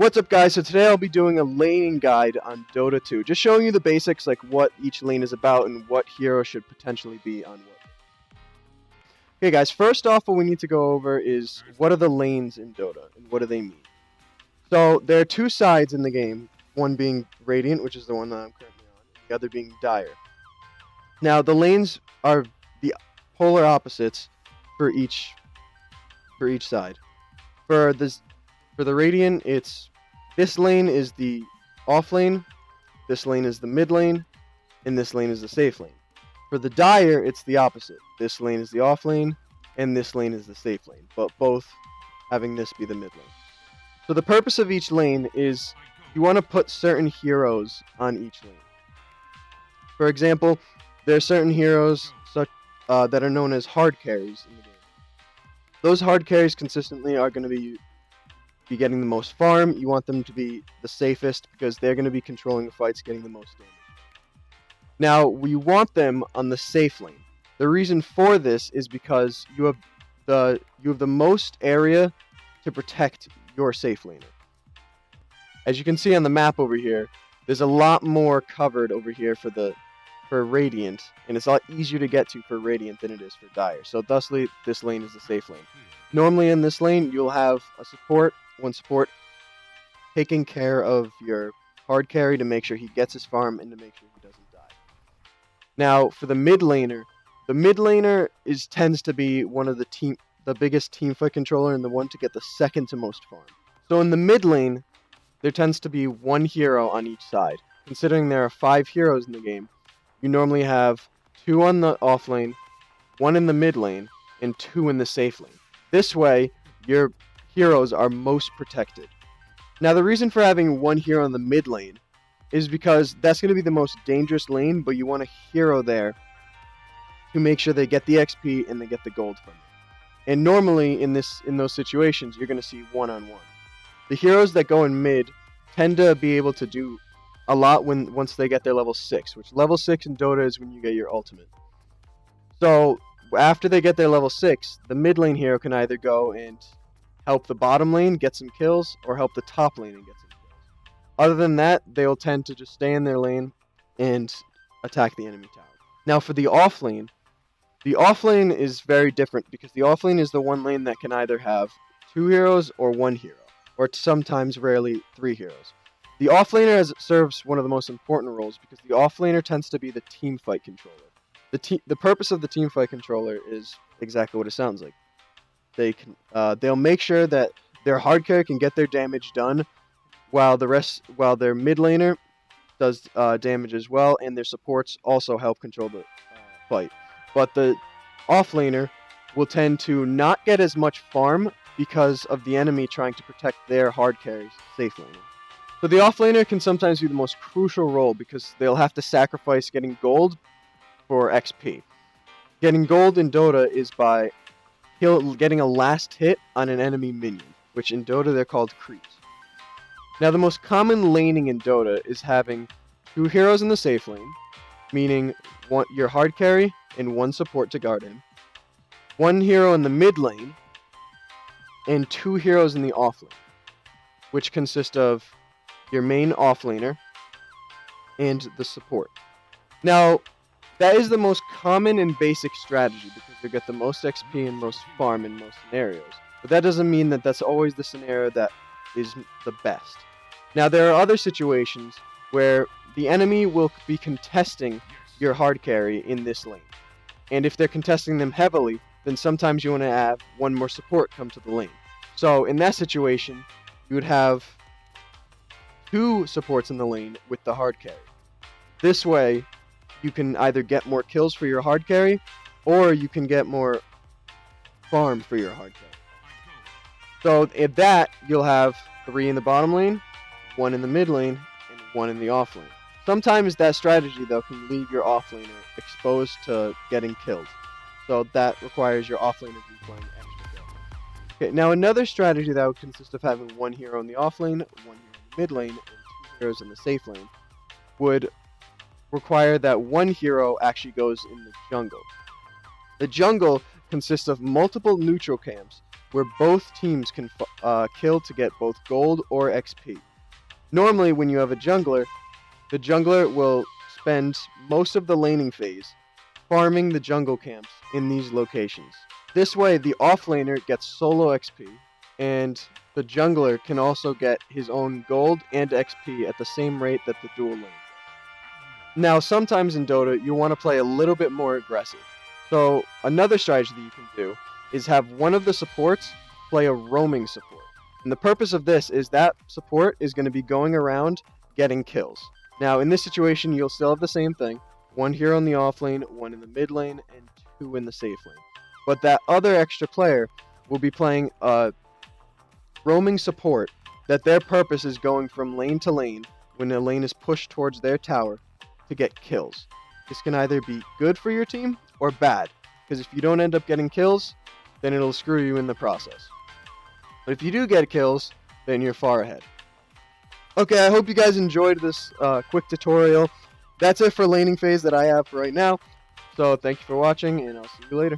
What's up, guys? So today I'll be doing a laning guide on Dota 2, just showing you the basics, like what each lane is about and what hero should potentially be on what. Okay, guys, first off, what we need to go over is what are the lanes in Dota and what do they mean. So there are two sides in the game, one being Radiant, which is the one that I'm currently on, and the other being Dire. Now, the lanes are the polar opposites for each side. For the Radiant, this lane is the off lane, this lane is the mid lane, and this lane is the safe lane. For the Dire, it's the opposite. This lane is the off lane, and this lane is the safe lane, but both having this be the mid lane. So the purpose of each lane is you want to put certain heroes on each lane. For example, there are certain heroes that are known as hard carries in the game. Those hard carries consistently are going to be getting the most farm. You want them to be the safest because they're going to be controlling the fights, getting the most damage. Now, we want them on the safe lane. The reason for this is because you have the most area to protect your safe laner. As you can see on the map over here, there's a lot more covered over here for Radiant, and it's a lot easier to get to for Radiant than it is for Dire. So thusly, this lane is the safe lane. Normally in this lane, you'll have one support taking care of your hard carry to make sure he gets his farm and to make sure he doesn't die. Now, for the mid laner tends to be one of the biggest teamfight controller and the one to get the second to most farm. So in the mid lane, there tends to be one hero on each side. Considering there are 5 heroes in the game, you normally have 2 on the off lane, 1 in the mid lane, and 2 in the safe lane. This way, your heroes are most protected. Now, the reason for having 1 hero in the mid lane is because that's going to be the most dangerous lane, but you want a hero there to make sure they get the XP and they get the gold from it. And normally, in those situations, you're going to see one-on-one. The heroes that go in mid tend to be able to do a lot once they get their level 6, which level 6 in Dota is when you get your ultimate. So, after they get their level 6, the mid lane hero can either go and help the bottom lane get some kills, or help the top lane and get some kills. Other than that, they'll tend to just stay in their lane and attack the enemy tower. Now for the off lane is very different because the off lane is the one lane that can either have 2 heroes or 1 hero, or sometimes rarely 3 heroes. The off laner serves one of the most important roles because the off laner tends to be the team fight controller. The purpose of the team fight controller is exactly what it sounds like. They'll make sure that their hard carry can get their damage done, while their mid laner does damage as well, and their supports also help control the fight. But the off laner will tend to not get as much farm because of the enemy trying to protect their hard carry's safe laner. So the off laner can sometimes be the most crucial role because they'll have to sacrifice getting gold for XP. Getting gold in Dota is by getting a last hit on an enemy minion, which in Dota they're called creeps. Now the most common laning in Dota is having 2 heroes in the safe lane, meaning your hard carry and 1 support to guard him, 1 hero in the mid lane, and 2 heroes in the off lane, which consist of your main off laner and the support. Now, that is the most common and basic strategy because they get the most XP and most farm in most scenarios. But that doesn't mean that that's always the scenario that is the best. Now, there are other situations where the enemy will be contesting your hard carry in this lane. And if they're contesting them heavily, then sometimes you want to have 1 more support come to the lane. So, in that situation, you would have 2 supports in the lane with the hard carry. This way, you can either get more kills for your hard carry, or you can get more farm for your hard carry. So at that, you'll have 3 in the bottom lane, 1 in the mid lane, and 1 in the off lane. Sometimes that strategy, though, can leave your off laner exposed to getting killed. So that requires your off laner to be playing extra kills. Okay, now another strategy that would consist of having 1 hero in the off lane, 1 hero in the mid lane, and 2 heroes in the safe lane would require that 1 hero actually goes in the jungle. The jungle consists of multiple neutral camps where both teams can kill to get both gold or XP. Normally, when you have a jungler, the jungler will spend most of the laning phase farming the jungle camps in these locations. This way, the offlaner gets solo XP, and the jungler can also get his own gold and XP at the same rate that the dual lane. Now, sometimes in Dota, you want to play a little bit more aggressive. So, another strategy that you can do is have one of the supports play a roaming support. And the purpose of this is that support is going to be going around getting kills. Now, in this situation, you'll still have the same thing. One hero in the off lane, one in the mid lane, and two in the safe lane. But that other extra player will be playing a roaming support that their purpose is going from lane to lane when a lane is pushed towards their tower to get kills. This can either be good for your team or bad, because if you don't end up getting kills, then it'll screw you in the process. But if you do get kills, then you're far ahead. Okay, I hope you guys enjoyed this quick tutorial. That's it for laning phase that I have for right now. So thank you for watching, and I'll see you later.